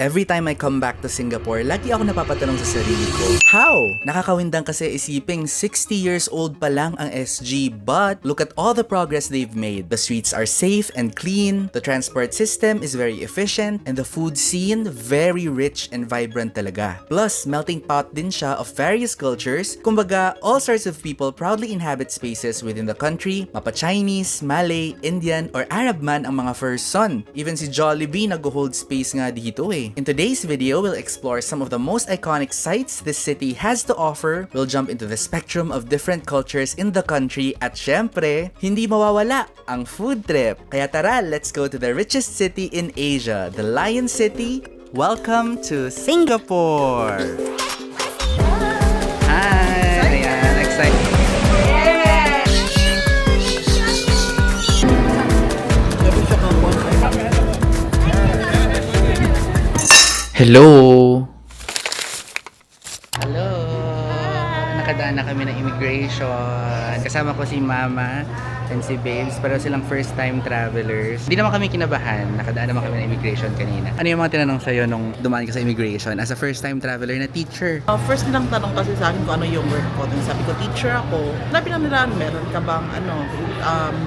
Every time I come back to Singapore, lagi ako napapatanong sa sarili ko, how? Nakakawindang kasi isiping 60 years old pa lang ang SG, but look at all the progress they've made. The streets are safe and clean, the transport system is very efficient, and the food scene very rich and vibrant talaga. Plus, melting pot din siya of various cultures. Kumbaga, all sorts of people proudly inhabit spaces within the country, mapa Chinese, Malay, Indian, or Arab man ang mga first son. Even si Jollibee nag-hold space nga dito eh. In today's video, we'll explore some of the most iconic sites this city has to offer. We'll jump into the spectrum of different cultures in the country at syempre, hindi mawawala ang food trip. Kaya tara, let's go to the richest city in Asia, the Lion City. Welcome to Singapore! Hi! Ayan, excited. Hello! Hello! Nakadaan na kami ng immigration. Kasama ko si Mama and si Babes. Pero silang first time travelers. Hindi naman kami kinabahan. Nakadaan naman kami ng immigration kanina. Ano yung mga tinanong sa'yo nung dumaan ka sa immigration as a first time traveler na teacher? First nilang tanong kasi sa akin kung ano yung work ko. Then sabi ko, teacher ako. Sabi lang nila, meron ka bang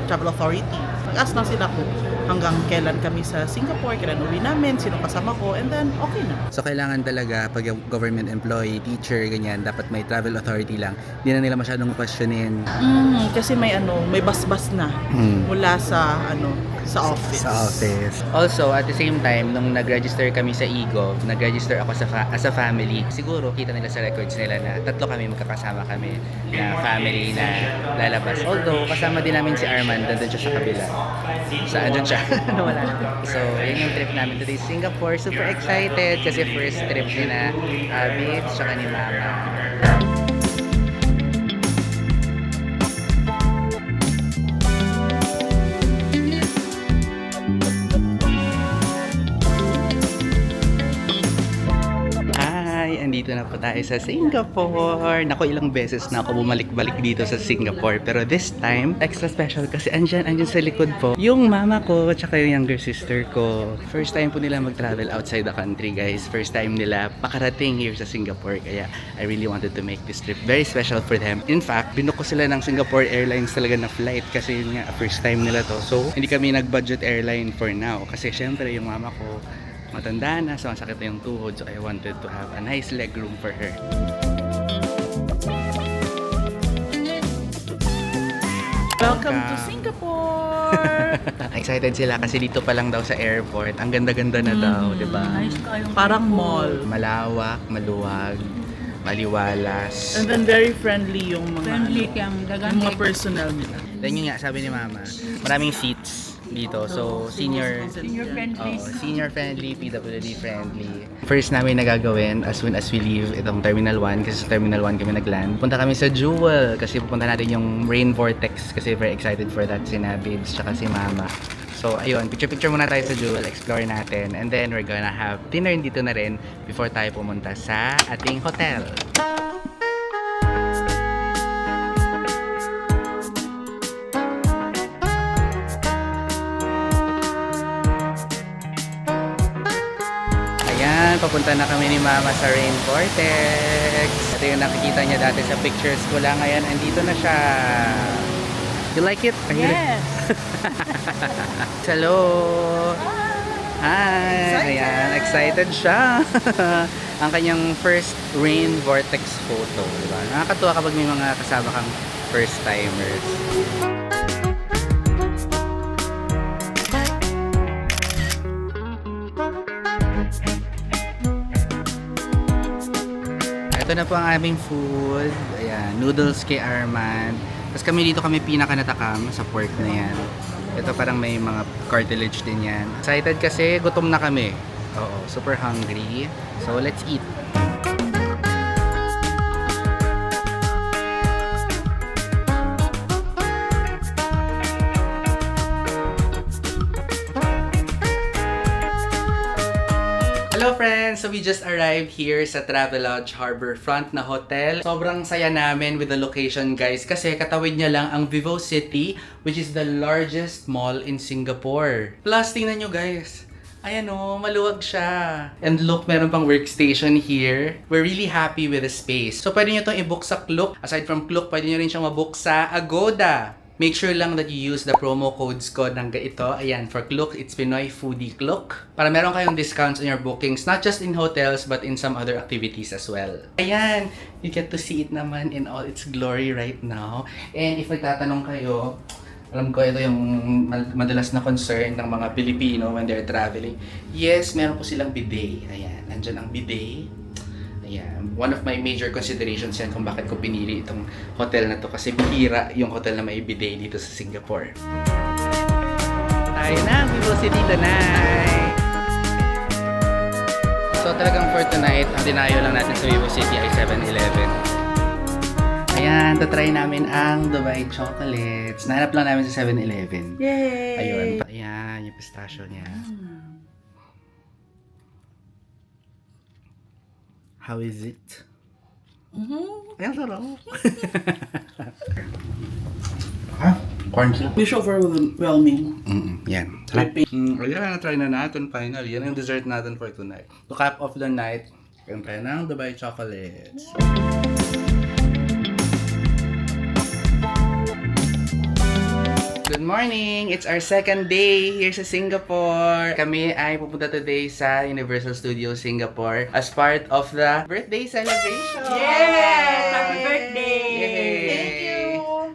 travel authority? Nag-ask lang sila kung hanggang kailan kami sa Singapore, kailan uwi namin, sino kasama ko, and then okay na. So kailangan talaga pag government employee, teacher, ganyan, dapat may travel authority lang. Hindi na nila masyadong questionin. Kasi may bas-bas na mula sa office. Sa office. Also, at the same time, nung nag-register kami sa EGOV, nag-register ako as a family. Siguro, kita nila sa records nila na tatlo kami, magkakasama kami na family na lalabas. Although, kasama din namin si Arman, nandun siya sa kabila. Andun siya. Wala na. So, yun yung trip namin today, Singapore. Super excited kasi first trip din na Babes, tsaka ni Mama. Andito na po tayo sa Singapore. Naku, ilang beses na ako bumalik-balik dito sa Singapore. Pero this time, extra special kasi andyan sa likod po yung mama ko tsaka yung younger sister ko. First time po nila mag-travel outside the country, guys. First time nila pakarating here sa Singapore. Kaya I really wanted to make this trip very special for them. In fact, binuko sila ng Singapore Airlines talaga na flight kasi yun nga, first time nila to. So, hindi kami nag-budget airline for now. Kasi syempre, yung mama ko matanda na, so masakit na yung tuhod, so I wanted to have a nice leg room for her. Welcome to Singapore! Excited sila kasi dito pa lang daw sa airport. Ang ganda-ganda na daw, di ba? Nice parang mall. Malawak, maluwag, maliwalas. And then very friendly yung mga yung mga personnel nila. Then yun nga, sabi ni Mama, maraming seats dito. So, senior friendly, PWD friendly. First namin nagagawin as soon as we leave itong Terminal 1 kasi sa Terminal 1 kami nagland. Punta kami sa Jewel kasi pupunta natin yung Rain Vortex kasi very excited for that si Babes tsaka si Mama. So, ayun, picture muna tayo sa Jewel, explore natin, and then we're gonna have dinner dito na rin before tayo pumunta sa ating hotel. Ayan, papunta na kami ni Mama sa Rain Vortex. Ito yung nakikita niya dati sa pictures ko lang. Ayan, andito na siya. You like it? Yes! Hello! Hi! Ayan, excited siya. Ang kanyang first Rain Vortex photo. Diba? Nakakatuwa kapag may mga kasama kang first timers. Ito na po ang aming food. Ayan, noodles kay Arman. Tapos kami pinaka-natakam sa pork na yan. Ito parang may mga cartilage din yan. Excited kasi gutom na kami. Oo, super hungry. So let's eat. Hello friends! So we just arrived here sa Travelodge Harbourfront na hotel. Sobrang saya namin with the location, guys, kasi katawid niya lang ang Vivocity, which is the largest mall in Singapore. Plus, tingnan nyo guys, Ayan o, maluwag siya. And look, meron pang workstation here. We're really happy with the space. So, pwede nyo itong i-book sa Klook. Aside from Klook, pwede nyo rin siyang mabook sa Agoda. Make sure lang that you use the promo codes ko ng ito. Ayan, for Klook, it's Pinoy Foodie Klook. Para meron kayong discounts on your bookings, not just in hotels, but in some other activities as well. Ayan, you get to see it naman in all its glory right now. And if nagtatanong kayo, alam ko ito yung madalas na concern ng mga Pilipino when they're traveling. Yes, meron po silang bidet. Ayan, nandyan ang bidet. Ayan, one of my major considerations yan kung bakit ko pinili itong hotel na to kasi bihira yung hotel na may bidet dito sa Singapore. Tayo na, Vivo City tonight! So talagang for tonight, ang dinayo lang natin sa Vivo City ay 7-Eleven. Ayan, tatry namin ang Dubai Chocolates. Nahanap lang namin sa 7-Eleven. Yay! Ayun. Ayan, yung pistachio niya. How is it? Ayan, sarap. Ha? Corn syrup? Wish overwhelming. Yan. Sarap. Ayan, na-try na natin finally. Yan yung dessert natin for tonight. To cap off the night, kaya tayo ng Dubai Chocolates. Good morning! It's our second day here sa Singapore. Kami ay pupunta today sa Universal Studios Singapore as part of the birthday celebration! Yes! Happy birthday! Yay! Thank you!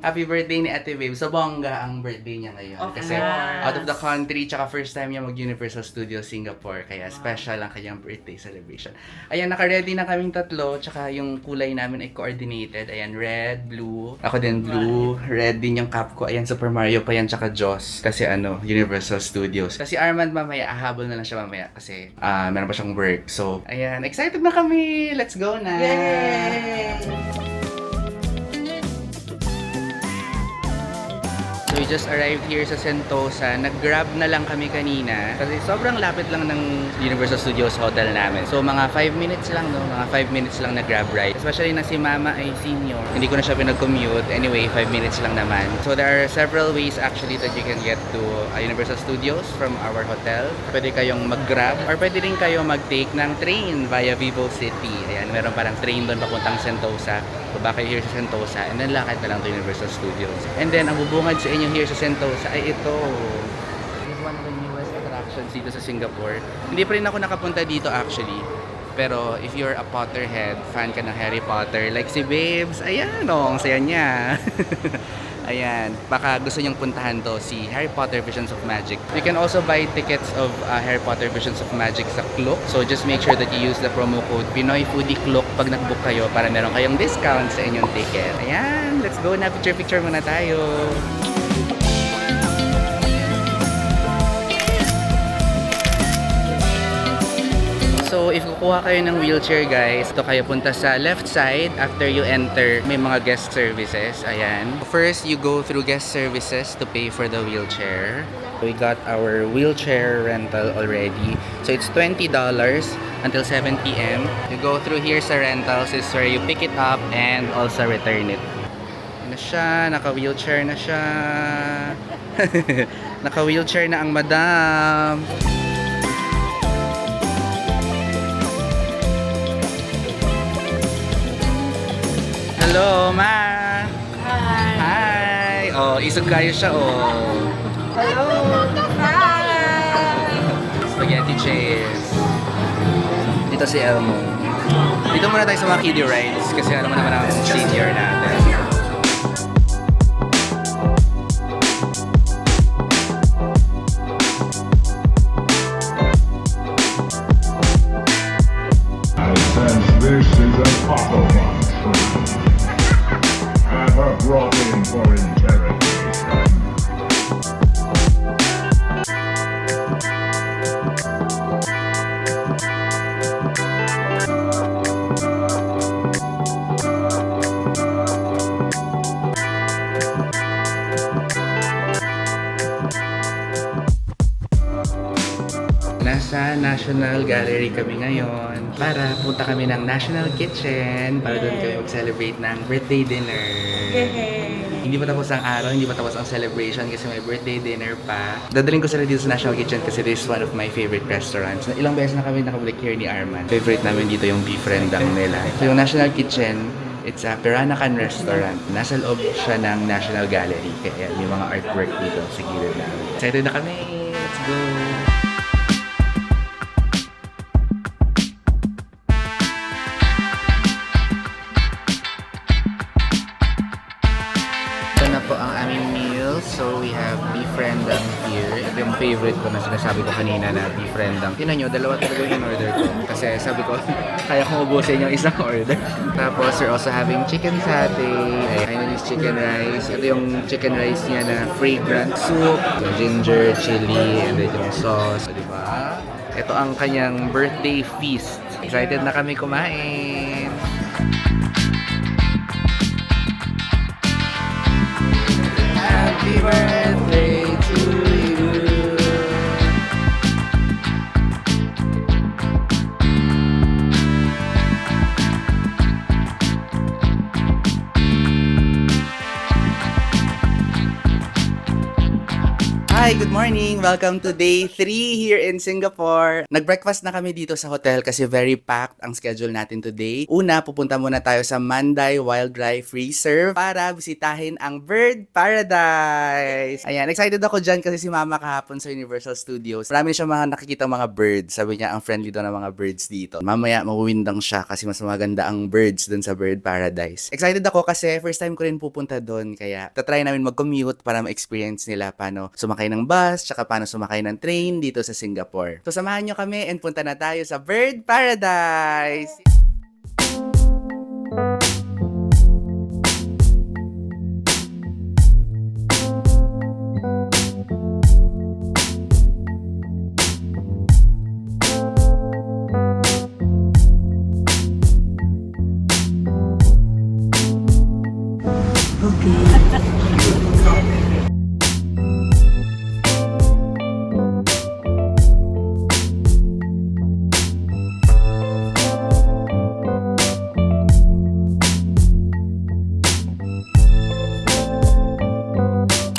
Happy birthday ni Ate Babe. So, bongga ang birthday niya ngayon. Of Kasi course. out of the country, tsaka first time niya mag-Universal Studios Singapore. Kaya special ang kanyang birthday celebration. Ayan, naka-ready na kaming tatlo. Tsaka yung kulay namin ay coordinated. Ayan, red, blue. Ako din blue. Red din yung cap ko. Ayan, Super Mario pa yan, tsaka Jaws. Kasi Universal Studios. Kasi Armand mamaya, ahabol na lang siya mamaya. Kasi meron pa siyang work. So, ayan, excited na kami. Let's go na! Yay! So we just arrived here sa Sentosa. Nag-grab na lang kami kanina kasi sobrang lapit lang ng Universal Studios hotel namin. So mga 5 minutes lang, no? Mga 5 minutes lang na grab ride. Especially na si Mama ay senior. Hindi ko na siya pinag-commute. Anyway, 5 minutes lang naman. So there are several ways actually that you can get to Universal Studios from our hotel. Pwede kayong mag-grab or pwede rin kayo mag-take ng train via Vivo City. Ayan, meron parang train doon papuntang Sentosa. Baba kayo here sa Sentosa and then lakad na lang to Universal Studios. And then ang bubungad sa inyo here sa Sentosa ay ito. This is one of the newest attractions dito sa Singapore. Hindi pa rin ako nakapunta dito actually. Pero if you're a Potterhead, fan ka ng Harry Potter, like si Babes, ayan ang saya niya. Ayan, baka gusto niyong puntahan to, si Harry Potter Visions of Magic. You can also buy tickets of Harry Potter Visions of Magic sa Klook. So just make sure that you use the promo code Pinoy Foodie Klook pag nag-book kayo para meron kayong discount sa inyong ticket. Ayan, let's go na, picture muna tayo. So, if kukuha kayo ng wheelchair guys, ito kayo punta sa left side after you enter. May mga guest services. Ayan. First, you go through guest services to pay for the wheelchair. We got our wheelchair rental already. So, it's $20 until 7 p.m. You go through here sa rentals is where you pick it up and also return it. Ayan na siya. Naka-wheelchair na siya. Naka-wheelchair na ang madam. Hello, Ma! Hi! Hi! Oh, isog kayo siya, oh. Hello! Hi! Spaghetti chase. Dito si Elmo. Dito muna tayo sa mga kiddie rides kasi alam mo naman ang senior natin. I sense this is a Pokemon. Have her brought in for interrogation. Nasa National Gallery kami ngayon para punta kami ng National Kitchen para doon kami mag-celebrate ng birthday dinner. Yay! Hindi pa tapos ang araw, hindi pa tapos ang celebration kasi may birthday dinner pa. Dadaling ko sila dito sa National Kitchen kasi this is one of my favorite restaurants. Ilang beses na kami nakabalik here ni Arman. Favorite namin dito yung beef rendang nila. So yung National Kitchen, it's a Peranakan restaurant. Nasa loob siya ng National Gallery. Kaya may mga artwork dito sa gilid namin. Excited na kami! Let's go! Ito na po ang aming meal. So we have beef rendang here. Ito yung favorite ko na sinasabi ko kanina na beef rendang. Tingnan nyo, dalawa talaga yung order ko. Kasi sabi ko, kaya kong ubusin yung isang order. Tapos we're also having chicken satay, Hainanese chicken rice. Ito yung chicken rice niya na fragrant soup, yung ginger, chili, and then yung sauce. Diba? Ito ang kanyang birthday feast. Excited na kami kumain! Happy birthday to you! Hi, good morning! Welcome to day 3 here in Singapore. Nag-breakfast na kami dito sa hotel kasi very packed ang schedule natin today. Una, pupunta muna tayo sa Manday Wildlife Reserve para bisitahin ang Bird Paradise. Ayan, excited ako dyan kasi si Mama kahapon sa Universal Studios. Marami siya mga nakikita mga birds. Sabi niya, ang friendly daw ng mga birds dito. Mamaya, mawindang siya kasi mas maganda ang birds dun sa Bird Paradise. Excited ako kasi first time ko rin pupunta dun. Kaya, tatry namin mag-commute para ma-experience nila paano sumakay ng bus, tsaka paano sumakay ng train dito sa Singapore. So samahan nyo kami and punta na tayo sa Bird Paradise!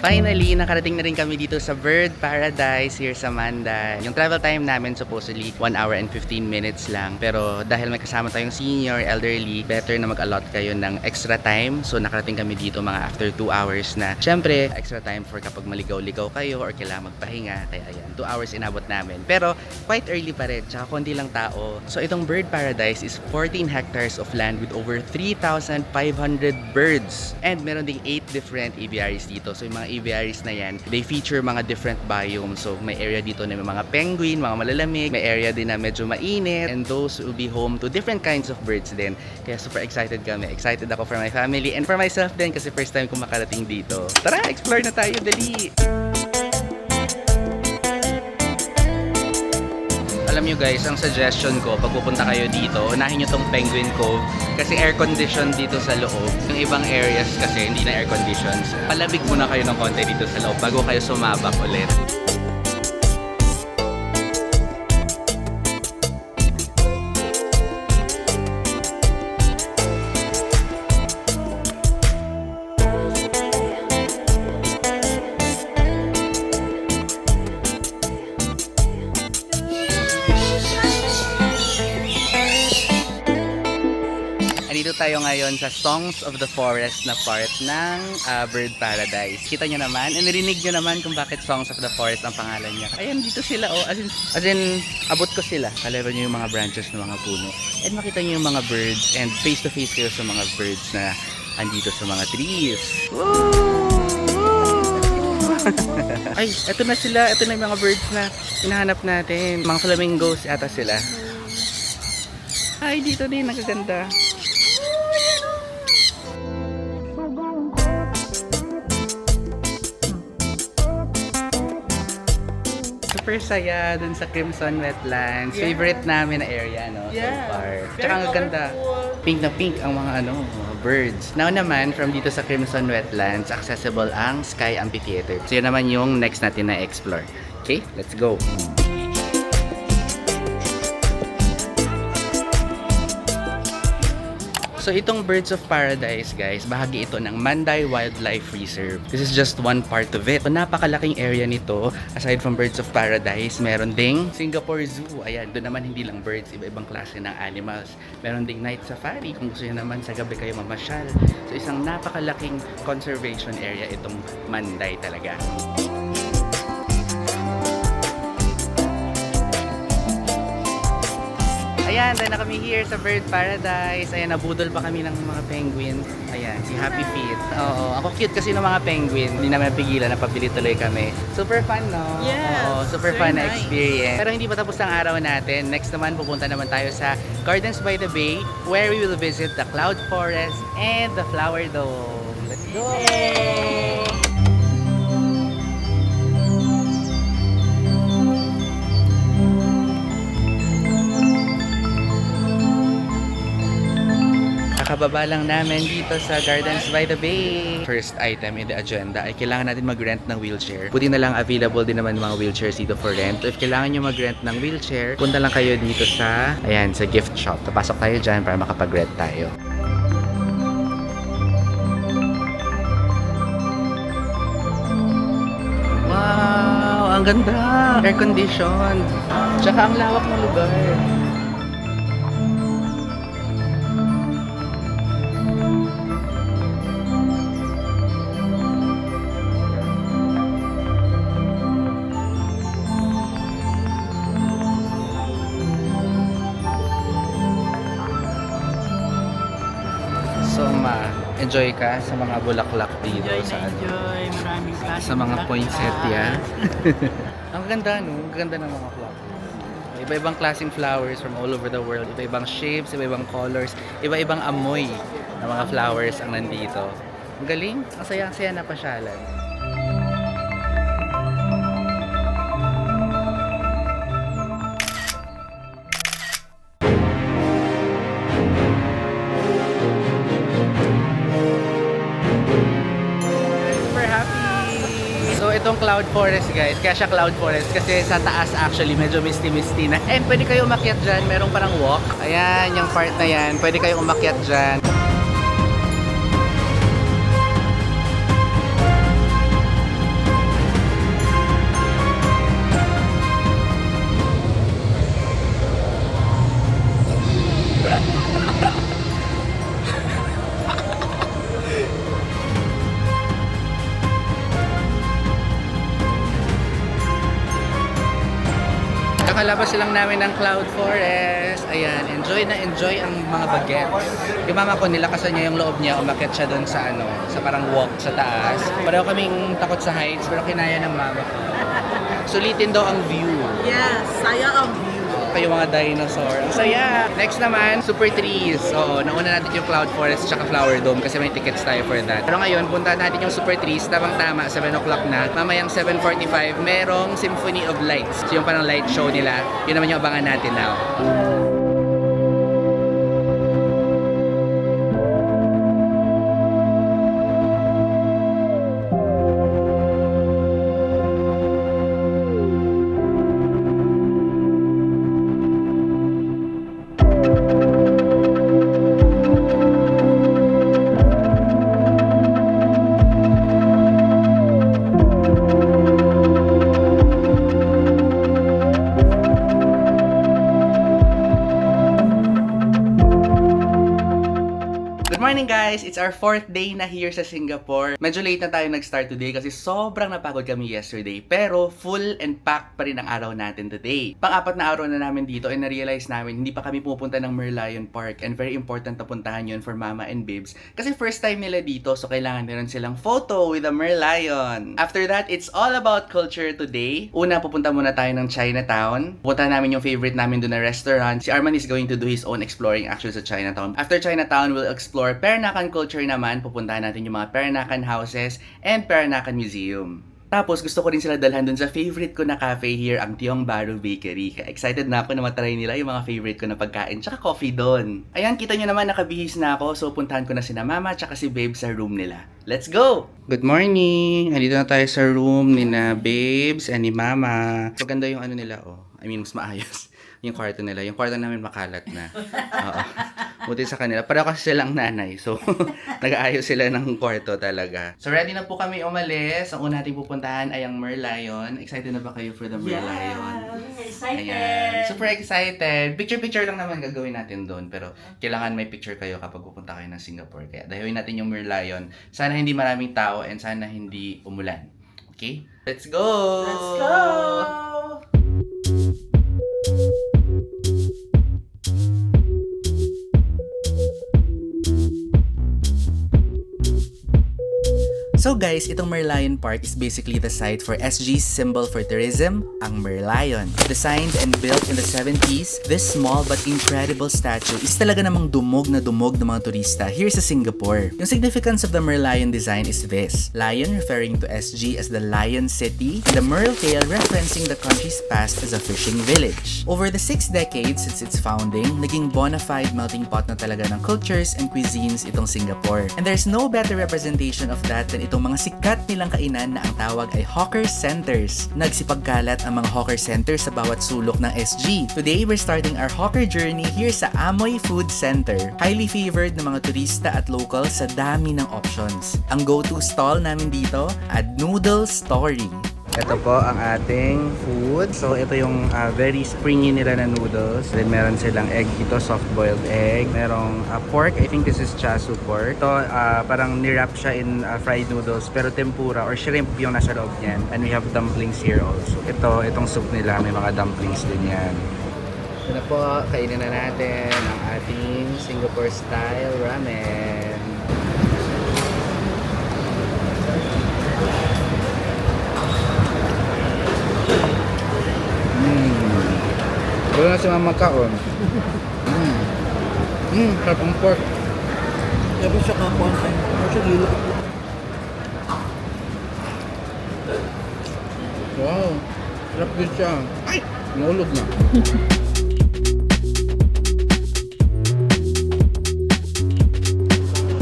Finally, nakarating na rin kami dito sa Bird Paradise here sa Manday. Yung travel time namin supposedly 1 hour and 15 minutes lang. Pero dahil may kasama tayong senior, elderly, better na mag-allot kayo ng extra time. So nakarating kami dito mga after 2 hours na. Syempre, extra time for kapag maligaw-ligaw kayo or kailangan magpahinga. Kaya ayan, 2 hours inabot namin. Pero quite early pa rin, tsaka konti lang tao. So itong Bird Paradise is 14 hectares of land with over 3,500 birds. And meron ding 8 different aviaries dito. So yung mga aviaries na yan, they feature mga different biomes. So may area dito na may mga penguin, mga malalamig, may area din na medyo mainit, and those will be home to different kinds of birds din. Kaya super excited kami. Excited ako for my family and for myself din kasi first time ko makarating dito. Tara, explore na tayo, dali! Alam nyo guys, ang suggestion ko, pag pupunta kayo dito, unahin nyo tong Penguin Cove kasi air-conditioned dito sa loob. Yung ibang areas kasi hindi na air-conditioned. So, palabig muna kayo ng konti dito sa loob bago kayo sumabak ulit. Dito tayo ngayon sa Songs of the Forest na part ng Bird Paradise. Kita nyo naman, and narinig nyo naman kung bakit Songs of the Forest ang pangalan niya. Ayan, dito sila, oh. As in, abot ko sila. Kaleban nyo yung mga branches ng mga puno. And makita nyo yung mga birds, and face to face kayo sa mga birds na andito sa mga trees. Woo! Ay, eto na sila. Eto na yung mga birds na hinahanap natin. Mga flamingos ata sila. Ay, dito din, nagaganda. Super saya dun sa Crimson Wetlands. Yeah. Favorite namin na area, no? Yeah. So far. Very Tsaka ang ganda. colorful. Pink na pink ang mga mga birds. Now naman, from dito sa Crimson Wetlands, accessible ang Sky Amphitheater. So yun naman yung next natin na explore. Okay, let's go. So itong Birds of Paradise, guys, bahagi ito ng Manday Wildlife Reserve. This is just one part of it. So, napakalaking area nito. Aside from Birds of Paradise, meron ding Singapore Zoo. Ayan, doon naman hindi lang birds, iba-ibang klase ng animals. Meron ding night safari kung gusto nyo naman sa gabi kayo mamasyal. So isang napakalaking conservation area itong Manday talaga. Ayan, dahil na kami here sa Bird Paradise. Ayan, nabudol pa kami ng mga penguin. Ayan, si Happy Feet. Oo, ako cute kasi ng mga penguin. Hindi namin napigilan, napabili tuloy kami. Super fun, no? Yes, Oo, super very fun na nice. experience. Pero hindi pa tapos ang araw natin. Next naman, pupunta naman tayo sa Gardens by the Bay, where we will visit the Cloud Forest and the Flower Dome. Let's go! Kakababa lang namin dito sa Gardens by the Bay. First item in the agenda ay kailangan natin mag-rent ng wheelchair. Buti na lang available din naman mga wheelchairs dito for rent. If kailangan nyo mag-rent ng wheelchair, punta lang kayo dito sa, ayan, sa gift shop. Papasok tayo dyan para makapag-rent tayo. Wow! Ang ganda! Air-conditioned. Tsaka ang lawak ng lugar. So, ma-enjoy ka sa mga bulaklak dito sa Maraming klase. sa mga poinsettia. Ang ganda, no? Ang ganda ng mga flower. Iba-ibang klaseng flowers from all over the world. Iba-ibang shapes, iba-ibang colors, iba-ibang amoy ng mga flowers ang nandito. Ang galing. Ang saya-saya na pasyalan. Super happy! So itong Cloud Forest, guys, kaya siya Cloud Forest kasi sa taas actually medyo misty-misty na. And pwede kayo umakyat dyan, merong parang walk. Ayan, yung part na yan, pwede kayo umakyat dyan. Kakalabas lang namin ng Cloud Forest. Ayan, enjoy na enjoy ang mga bagets. Yung mama ko, nilakasan niya yung loob niya, umakyat siya doon sa sa parang walk sa taas. Pareho kaming takot sa heights, pero kinaya ng mama ko. Sulitin daw ang view. Yes, saya ang view. Kayo mga dinosaur. Ang saya! Next naman, Super Trees. Oo, nauna natin yung Cloud Forest tsaka Flower Dome kasi may tickets tayo for that. Pero ngayon, punta natin yung Super Trees. Tamang-tama, 7 o'clock na. Mamayang 7:45, merong Symphony of Lights. So yung parang light show nila. Yun naman yung abangan natin now. Morning guys! It's our 4th day na here sa Singapore. Medyo late na tayo nag-start today kasi sobrang napagod kami yesterday. Pero full and packed pa rin ang araw natin today. Pang-apat na araw na namin dito ay na-realize namin hindi pa kami pupunta ng Merlion Park. And very important na puntahan yun for Mama and Bibs. Kasi first time nila dito so kailangan meron silang photo with a Merlion. After that, it's all about culture today. Una, pupunta muna tayo ng Chinatown. Pupunta namin yung favorite namin doon na restaurant. Si Arman is going to do his own exploring actually sa Chinatown. After Chinatown, we'll explore Peranakan culture naman, pupuntahan natin yung mga Peranakan houses and Peranakan Museum. Tapos gusto ko rin sila dalhan dun sa favorite ko na cafe here, ang Tiong Bahru Bakery. Kaya excited na ako na matry nila yung mga favorite ko na pagkain tsaka coffee doon. Ayan, kita nyo naman nakabihis na ako, so puntahan ko na sina Mama tsaka si Babe sa room nila. Let's go! Good morning! Andito na tayo sa room ni na Babes and ni Mama. So ganda yung ano nila, oh. I mean, mas maayos yung kwarto nila. Yung kwarto namin makalat na. Oo. Buti sa kanila. Para kasi silang nanay. So, nag-aayos sila ng kwarto talaga. So, ready na po kami umalis. Ang una natin pupuntahan ay ang Merlion. Excited na ba kayo for the Merlion? Excited! Ayan. Super excited. Picture-picture lang naman gagawin natin doon. Pero kailangan may picture kayo kapag pupunta kayo ng Singapore. Kaya dahawin natin yung Merlion. Sana hindi maraming tao and sana hindi umulan. Okay? Let's go! Let's go! So guys, itong Merlion Park is basically the site for SG's symbol for tourism, ang Merlion. Designed and built in the 70s, this small but incredible statue is talaga namang dumog na dumog ng mga turista here sa Singapore. Yung significance of the Merlion design is this: Lion referring to SG as the Lion City, and the Merle tail referencing the country's past as a fishing village. Over the 6 decades since its founding, naging bona fide melting pot na talaga ng cultures and cuisines itong Singapore. And there's no better representation of that than itong mga sikat nilang kainan na ang tawag ay hawker centers. Nagsipagkalat ang mga hawker centers sa bawat sulok ng SG. Today, we're starting our hawker journey here sa Amoy Food Center. Highly favored ng mga turista at local sa dami ng options. Ang go-to stall namin dito, Ad Noodle Story. Ito po ang ating food. So, ito yung very springy nila na noodles. Then, meron silang egg dito, soft-boiled egg. Merong pork. I think this is chasu pork. Ito, parang nirap siya in fried noodles. Pero tempura or shrimp yung nasa loob niyan. And we have dumplings here also. Itong soup nila, may mga dumplings din yan. Ito na po, kainin na natin ang ating Singapore-style ramen. Wala na si Mama Kaon. Sarap ang pork. Sabi siya kapon. Ano siya gilo? Wow, sarap din siya. Ay! Naulog na.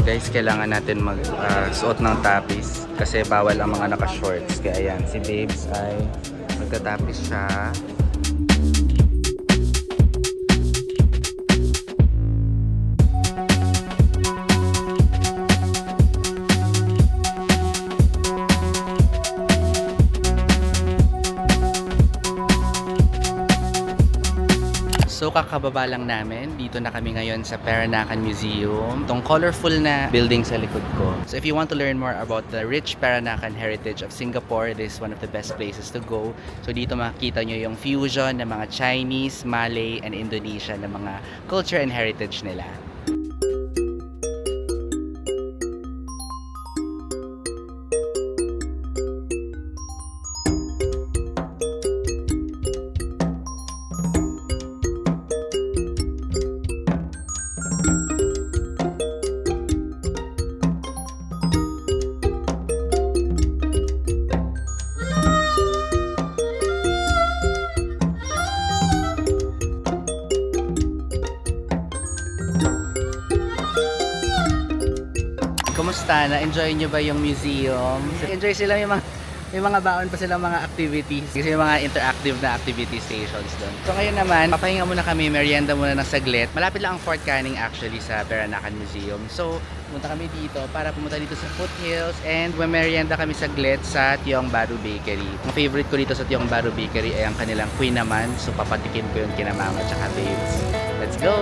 Guys, kailangan natin mag-suot ng tapis kasi bawal ang mga naka-shorts. Kaya ayan, si Babes ay magtatapis siya. So kakababa lang namin, dito na kami ngayon sa Peranakan Museum. Itong colorful na building sa likod ko. So if you want to learn more about the rich Peranakan heritage of Singapore, this is one of the best places to go. So dito makikita nyo yung fusion ng mga Chinese, Malay, and Indonesian na mga culture and heritage nila. Kumusta? Na-enjoy nyo ba yung museum? Enjoy sila, may mga baon pa silang mga activities. Kasi may mga interactive na activity stations doon. So ngayon naman, papahinga muna kami, merienda muna ng saglit. Malapit lang ang Fort Canning actually sa Peranakan Museum. So pumunta kami dito para pumunta dito sa Foothills and merienda kami saglit sa Tiong Bahru Bakery. Ang favorite ko dito sa Tiong Bahru Bakery ay ang kanilang Queen naman. So papatikim ko yun kina Mama at saka Babes. Let's go!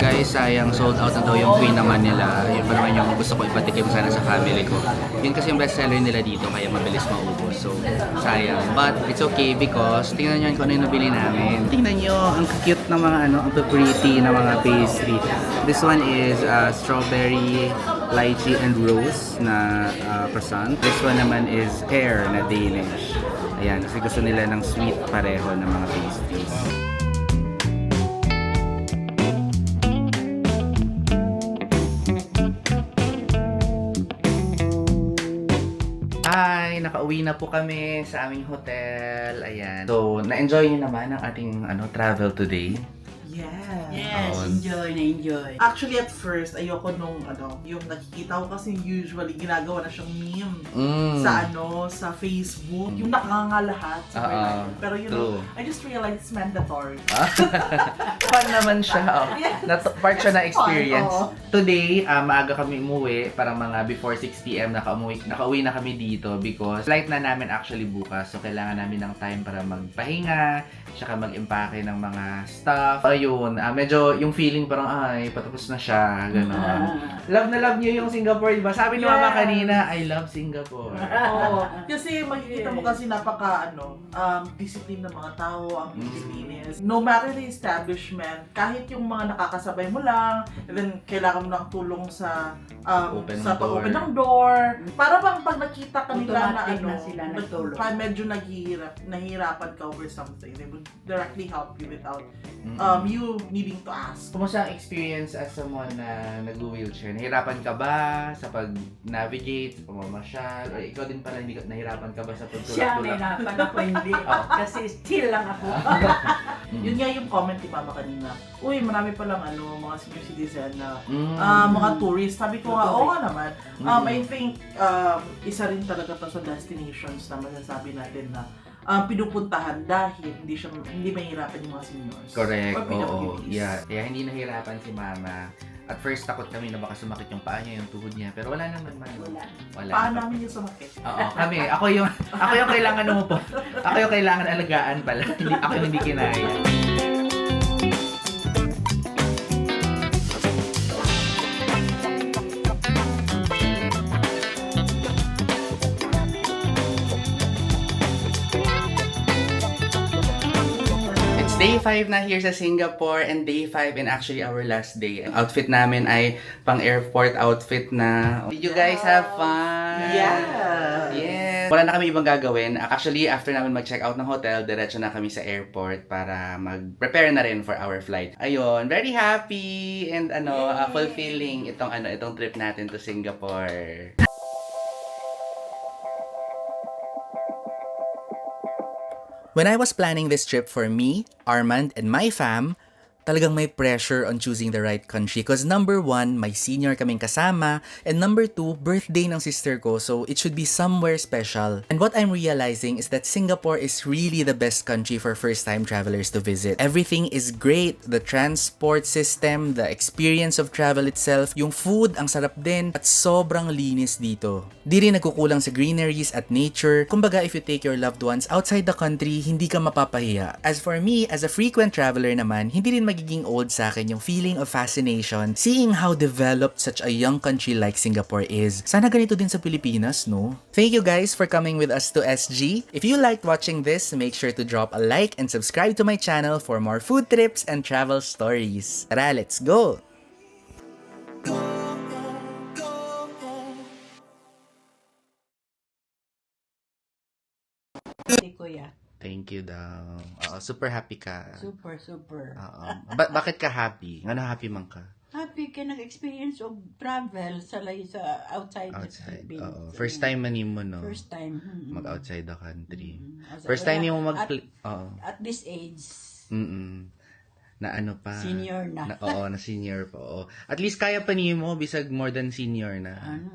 Guys, sayang sold out na daw yung Queen naman nila. Yun pa naman yung gusto ko ipatikim sana sa family ko. Yun kasi yung bestseller nila dito kaya mabilis maubos. So, sayang. But it's okay because tingnan nyo kung ano yung nabili namin. Tingnan nyo, ang cute ng mga ang pretty na mga pastry. This one is strawberry, lychee, and rose na croissant. This one naman is pear na Danish. Ayan, kasi gusto nila ng sweet pareho ng mga pastries. Hi! Nakauwi na po kami sa aming hotel. Ayan. So, na-enjoy niyo naman ang ating travel today? Yes. Yes, Oo. enjoy. Actually, at first, ayoko nung, yung nakikita ko kasi usually ginagawa na siyang meme sa Facebook. Yung nakakanga lahat. Super like. Pero true. I just realized it's mandatory. Fun naman siya. Yes. Part siya na experience. Fun, oo. Today, maaga kami umuwi. Parang mga before 6 p.m. nakauwi na kami dito because flight na namin actually bukas. So, kailangan namin ng time para magpahinga, tsaka mag-impake ng mga stuff. Ayun, medyo yung feeling parang, ay, patapos na siya. Ganon. Love na love niyo yung Singapore, diba? Sabi ni Mama Yes. kanina, I love Singapore. Oo. Kasi makikita mo kasi napaka discipline ng mga tao, ang disciplinis. No matter the establishment, kahit yung mga nakakasabay mo lang, and then kailangan mo ng tulong sa Open ng pag-open door. ng door. Para bang pag nakita ka nila na Automatic na sila nagtulong. medyo nahihirapan ka over something, they would directly help you without you needing to ask. Kumusta ang experience as someone na nag-wheelchair? Nahirapan ka ba sa pag-navigate, sa pamamasyal? O ikaw din pala, hindi ka, nahirapan ka ba sa Siya, pagtulak-tulak? nahirapan ako hindi. Kasi still lang ako. Yun nga yung comment ni Mama kanina. Uy, marami palang mga senior citizen na Mm. mga tourist. Sabi ko nga, Mga oo nga naman. Mm. I think isa rin talaga to sa destinations na masasabi natin na pinupuntahan dahil hindi mahirapan yung mga seniors. Correct, Or oo. PWDs. Yeah. Kaya hindi nahirapan si Mama. At first, takot kami na baka sumakit yung paa niya, yung tuhod niya. Pero wala naman man. Wala. Paano namin yung sumakit? Oo, kami. Ako yung kailangan umupo. Ako yung kailangan alagaan pala. Ako yung hindi kinaya. It's day 5 na here sa Singapore and day 5 and actually our last day. Ang outfit namin ay pang airport outfit na. Did you guys have fun? Yeah. Yes. Wala na kami ibang gagawin. Actually, after namin mag-check out ng hotel, diretso na kami sa airport para mag-prepare na rin for our flight. Ayun, very happy and fulfilling itong trip natin to Singapore. When I was planning this trip for me, Armand, and my fam, talagang may pressure on choosing the right country because number 1, may senior kaming kasama, and number 2, birthday ng sister ko, so it should be somewhere special. And what I'm realizing is that Singapore is really the best country for first-time travelers to visit. Everything is great, the transport system, the experience of travel itself, yung food, ang sarap din, at sobrang linis dito. Di rin nagkukulang sa greeneries at nature. Kumbaga, if you take your loved ones outside the country, hindi ka mapapahiya. As for me, as a frequent traveler naman, hindi rin magiging old sa akin yung feeling of fascination seeing how developed such a young country like Singapore is. Sana ganito din sa Pilipinas, no? Thank you guys for coming with us to SG. If you liked watching this, make sure to drop a like and subscribe to my channel for more food trips and travel stories. Tara, let's go! Si Kuya. Thank you daw. Super happy ka. Super. Bakit ka happy? Ano happy man ka? Happy ka nag-experience of travel sa outside the Outside. Philippines. Oo. First time man mo, no? First time. Mag-outside the country. Outside- First time Wala. mo At- At this age, na ano pa. Senior na. Oo, na senior pa. Oo. At least kaya pa niyo mo, bisag more than senior na. ano,